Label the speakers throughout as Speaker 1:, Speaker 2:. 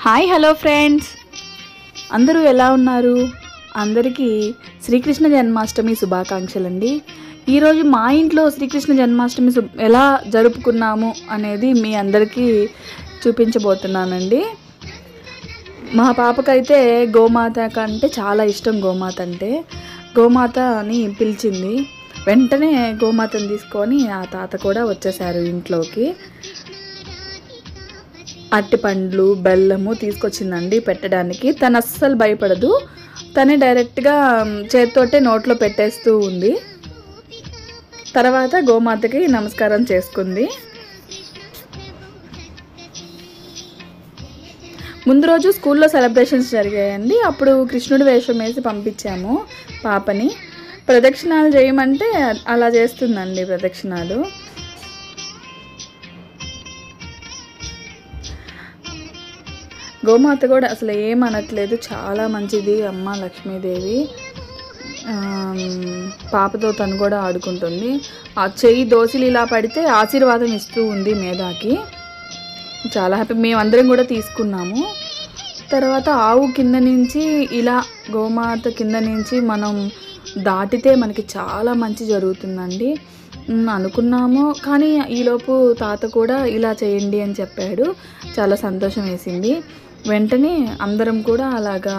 Speaker 1: Hi hello friends, అందరూ ఎలా ఉన్నారు? అందరికీ శ్రీకృష్ణ జన్మాష్టమి శుభాకాంక్షలు అండి. ఈరోజు మా ఇంట్లో శ్రీకృష్ణ జన్మాష్టమి ఎలా జరుపుకున్నాము అనేది మీ అందరికీ చూపించబోతున్నానండి. మా పాపకైతే గోమాత కంటే చాలా ఇష్టం. గోమాత అంటే గోమాత అని పిలిచింది. వెంటనే గోమాతను తీసుకొని ఆ తాత కూడా వచ్చేసారు ఇంట్లోకి. అట్టి పండ్లు బెల్లము తీసుకొచ్చిందండి పెట్టడానికి. తను అస్సలు భయపడదు. తనే డైరెక్ట్గా చేతితోటే నోట్లో పెట్టేస్తూ ఉంది. తర్వాత గోమాతకి నమస్కారం చేసుకుంది. ముందు రోజు స్కూల్లో సెలబ్రేషన్స్ జరిగాయండి. అప్పుడు కృష్ణుడి వేషం వేసి పంపించాము పాపని. ప్రదక్షిణాలు చేయమంటే అలా చేస్తుందండి ప్రదక్షిణాలు. గోమాత కూడా అసలు ఏమనట్లేదు, చాలా మంచిది అమ్మ లక్ష్మీదేవి. పాపతో తను కూడా ఆడుకుంటుంది. ఆ చెయ్యి దోశలు ఇలా పడితే ఆశీర్వాదం ఇస్తూ ఉంది మేధాకి. చాలా హ్యాపీ. మేమందరం కూడా తీసుకున్నాము. తర్వాత ఆవు కింద నుంచి ఇలా గోమాత కింద నుంచి మనం దాటితే మనకి చాలా మంచి జరుగుతుందండి అనుకున్నాము. కానీ ఈలోపు తాత కూడా ఇలా చేయండి అని చెప్పాడు. చాలా సంతోషం వేసింది. వెంటనే అందరం కూడా అలాగా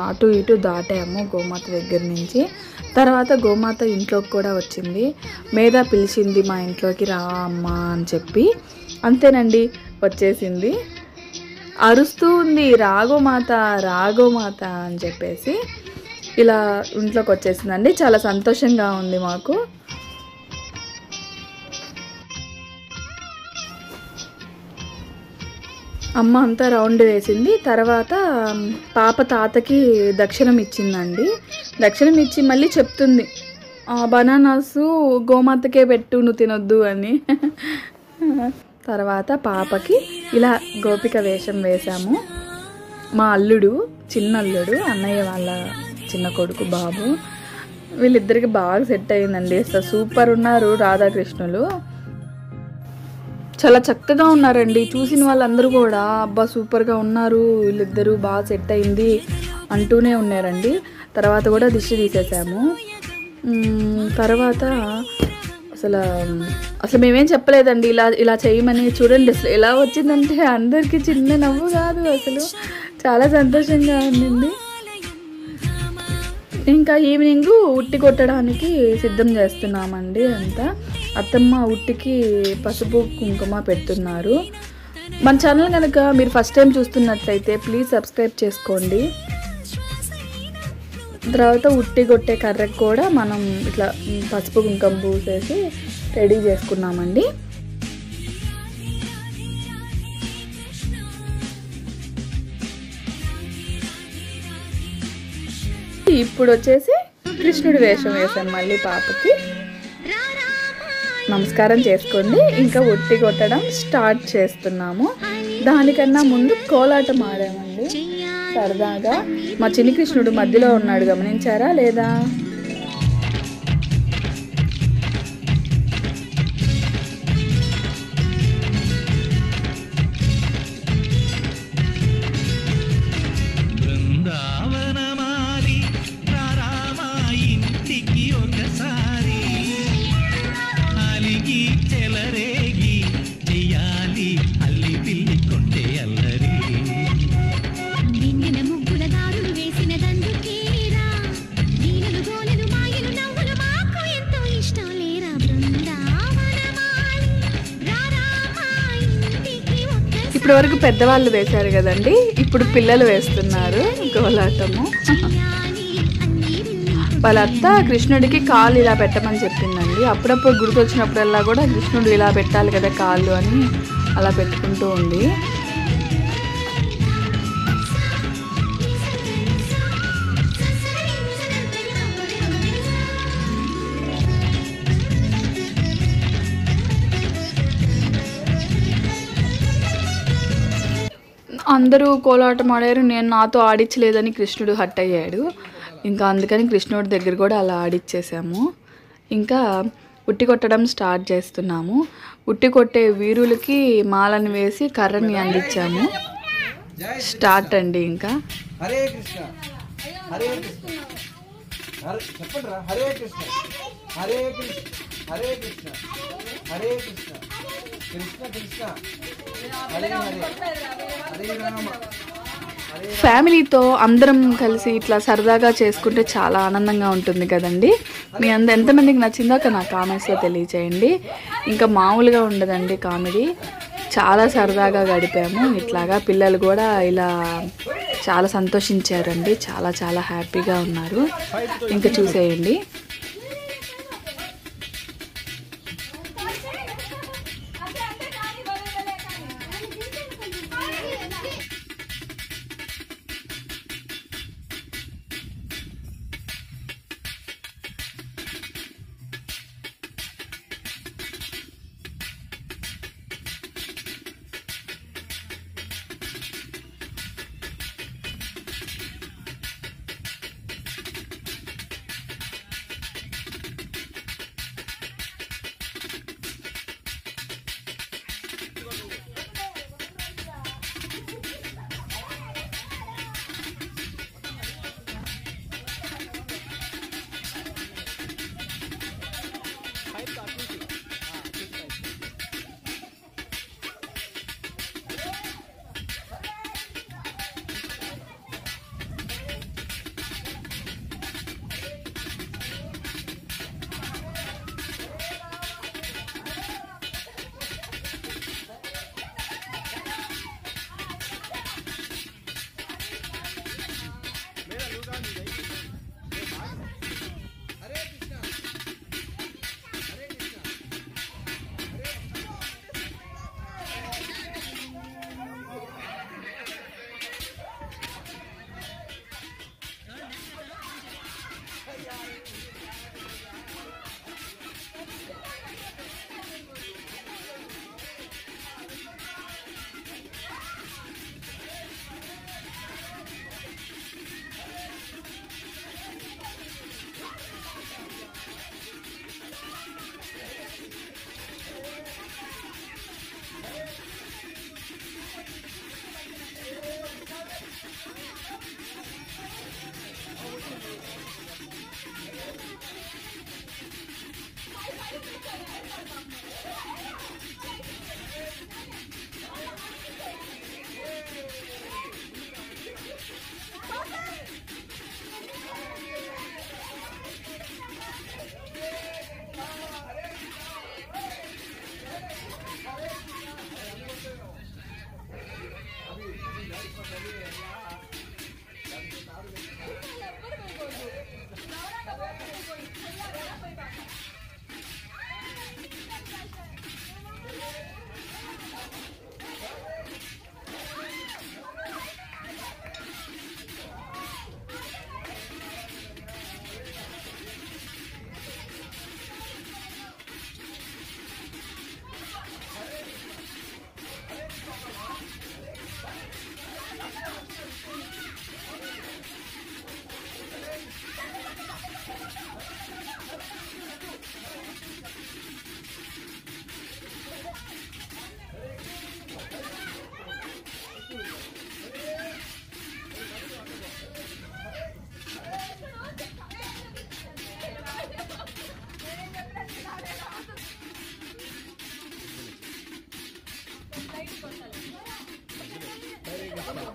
Speaker 1: అటు ఇటు దాటాము గోమాత దగ్గర నుంచి. తర్వాత గోమాత ఇంట్లోకి కూడా వచ్చింది. మేధా పిలిచింది మా ఇంట్లోకి రా అమ్మా అని చెప్పి. అంతేనండి, వచ్చేసింది. అరుస్తూ ఉంది రాగోమాత రాగోమాత అని చెప్పేసి. ఇలా ఇంట్లోకి వచ్చేసిందండి. చాలా సంతోషంగా ఉంది మాకు. అమ్మ అంతా రౌండ్ వేసింది. తర్వాత పాప తాతకి దక్షిణం ఇచ్చిందండి. దక్షిణం ఇచ్చి మళ్ళీ చెప్తుంది, బనానాసు గోమాతకే పెట్టు, నువ్వు తినొద్దు అని. తర్వాత పాపకి ఇలా గోపిక వేషం వేశాము. మా అల్లుడు, చిన్న అల్లుడు, అన్నయ్య వాళ్ళ చిన్న కొడుకు బాబు, వీళ్ళిద్దరికి బాగా సెట్ అయిందండి. అసలు సూపర్ ఉన్నారు రాధాకృష్ణులు. చాలా చక్కగా ఉన్నారండి. చూసిన వాళ్ళందరూ కూడా అబ్బా సూపర్గా ఉన్నారు వీళ్ళిద్దరూ, బాగా సెట్ అయింది అంటూనే ఉన్నారండి. తర్వాత కూడా దిష్టి తీసేసాము. తర్వాత అసలు మేమేం చెప్పలేదండి ఇలా ఇలా చేయమని. చూడండి అసలు ఎలా వచ్చిందంటే అందరికీ చిన్న నవ్వు కాదు, అసలు చాలా సంతోషంగా ఉండింది. ఇంకా ఈవినింగ్ ఉట్టి కొట్టడానికి సిద్ధం చేస్తున్నామండి అంతా. అత్తమ్మ ఉట్టికి పసుపు కుంకుమ పెడుతున్నారు. మన ఛానల్ కనుక మీరు ఫస్ట్ టైం చూస్తున్నట్లయితే ప్లీజ్ సబ్స్క్రైబ్ చేసుకోండి. తర్వాత ఉట్టి కొట్టే కర్రకు కూడా మనం ఇట్లా పసుపు కుంకుమ పూసేసి రెడీ చేసుకున్నామండి. ఇప్పుడు వచ్చేసి కృష్ణుడి వేషం వేసాం. మళ్ళీ పాపకి నమస్కారం చేసుకోండి. ఇంకా ఉట్టి కొట్టడం స్టార్ట్ చేస్తున్నాము. దానికన్నా ముందు కోలాటం ఆడామండి సరదాగా. మా చిన్ని కృష్ణుడు మధ్యలో ఉన్నాడు, గమనించారా లేదా? ఇప్పటి వరకు పెద్దవాళ్ళు వేశారు కదండి, ఇప్పుడు పిల్లలు వేస్తున్నారు కోలాటము. వాళ్ళ అత్త కృష్ణుడికి కాళ్ళు ఇలా పెట్టమని చెప్పిందండి. అప్పుడప్పుడు గుర్తొచ్చినప్పుడల్లా కూడా కృష్ణుడు ఇలా పెట్టాలి కదా కాళ్ళు అని అలా పెట్టుకుంటూ ఉంది. అందరూ కోలాటం ఆడారు, నేను నాతో ఆడించలేదని కృష్ణుడు హట్ అయ్యాడు. ఇంకా అందుకని కృష్ణుడి దగ్గర కూడా అలా ఆడిచ్చేసాము. ఇంకా ఉట్టి కొట్టడం స్టార్ట్ చేస్తున్నాము. ఉట్టి కొట్టే వీరులకి మాలను వేసి కర్రని అందించాము. స్టార్ట్ అండి ఇంకా.
Speaker 2: హరే కృష్ణ హరే కృష్ణ చెప్పండి రా. హరే కృష్ణ హరే కృష్ణ హరే కృష్ణ హరే కృష్ణ కృష్ణ కృష్ణ హరే హరే హరే రామ.
Speaker 1: ఫ్యామిలీతో అందరం కలిసి ఇట్లా సరదాగా చేసుకుంటే చాలా ఆనందంగా ఉంటుంది కదండి. మీ ఎంతమందికి నచ్చిందో నా కామెంట్స్లో తెలియచేయండి. ఇంకా మామూలుగా ఉండదండి కామెడీ, చాలా సరదాగా గడిపాము. ఇట్లాగా పిల్లలు కూడా ఇలా చాలా సంతోషించారండి, చాలా చాలా హ్యాపీగా ఉన్నారు. ఇంకా చూసేయండి.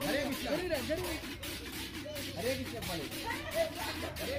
Speaker 2: हरे कृष्ण हरे कृष्ण हरे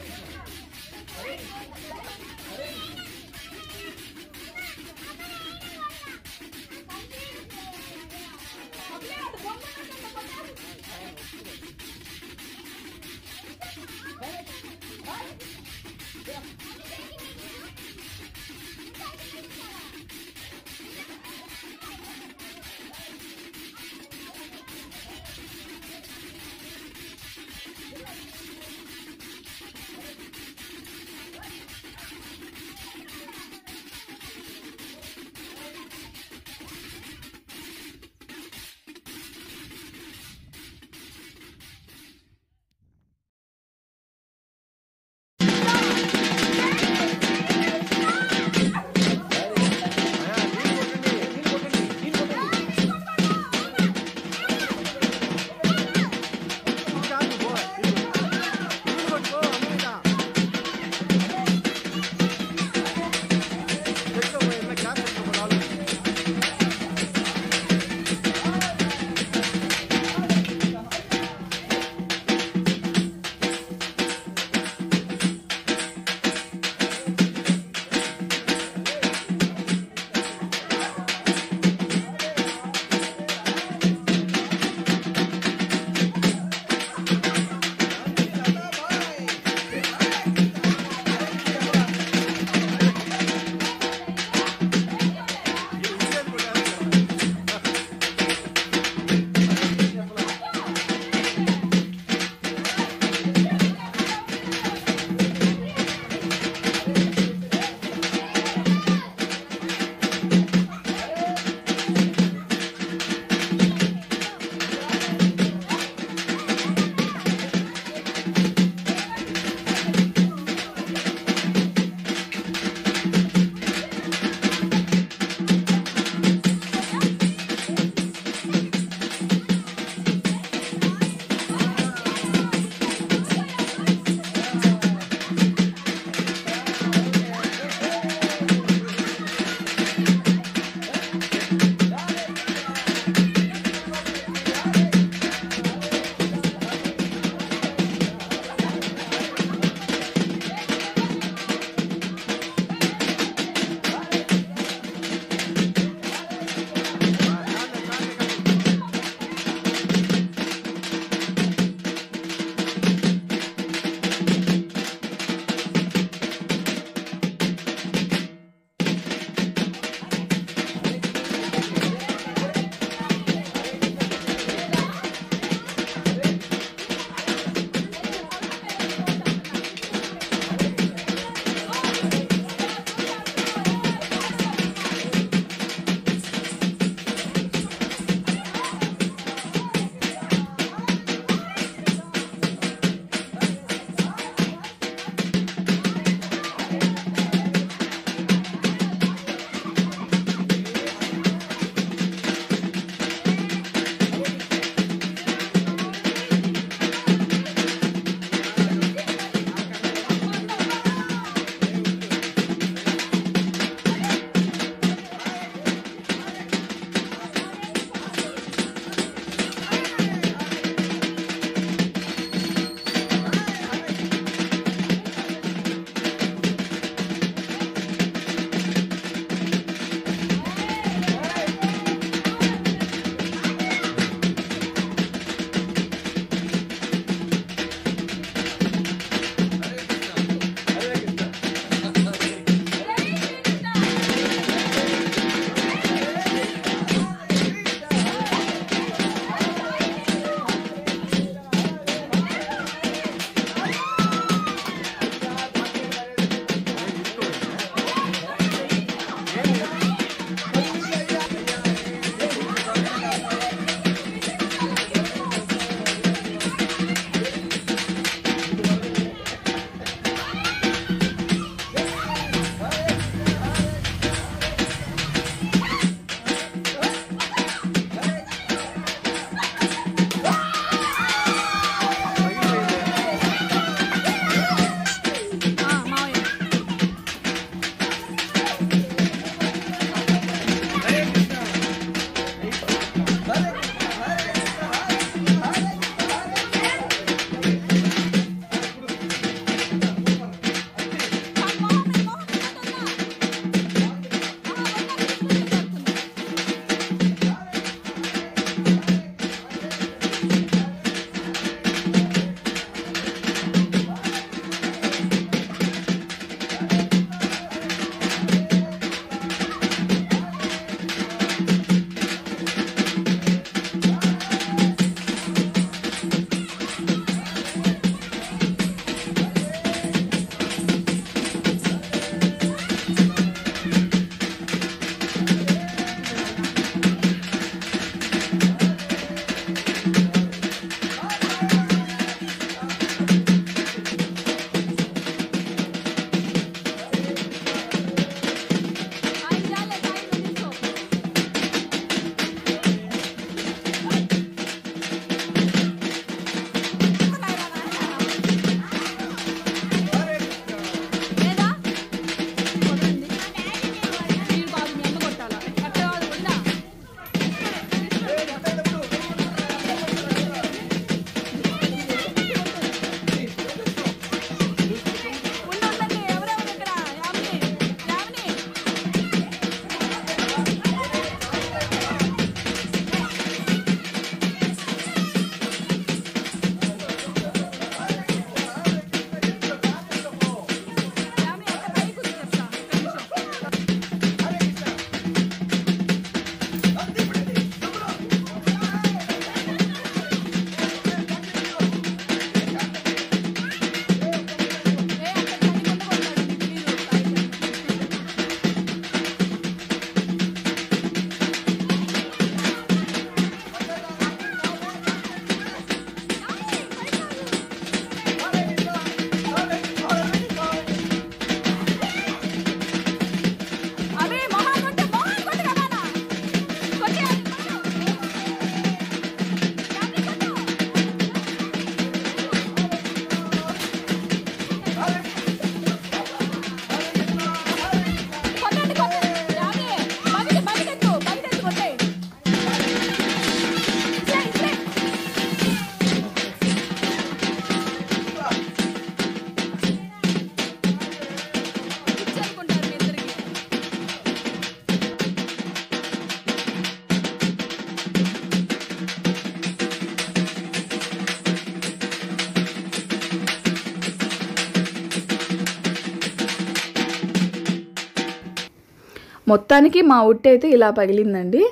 Speaker 1: మొత్తానికి మా ఉట్టి అయితే ఇలా పగిలిందండి.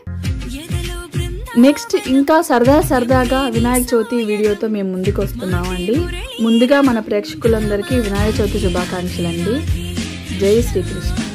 Speaker 1: నెక్స్ట్ ఇంకా సరదాగా వినాయక చవితి వీడియోతో మేము ముందుకు వస్తున్నామండి. ముందుగా మన ప్రేక్షకులందరికీ వినాయక చవితి శుభాకాంక్షలండి. జై శ్రీకృష్ణ.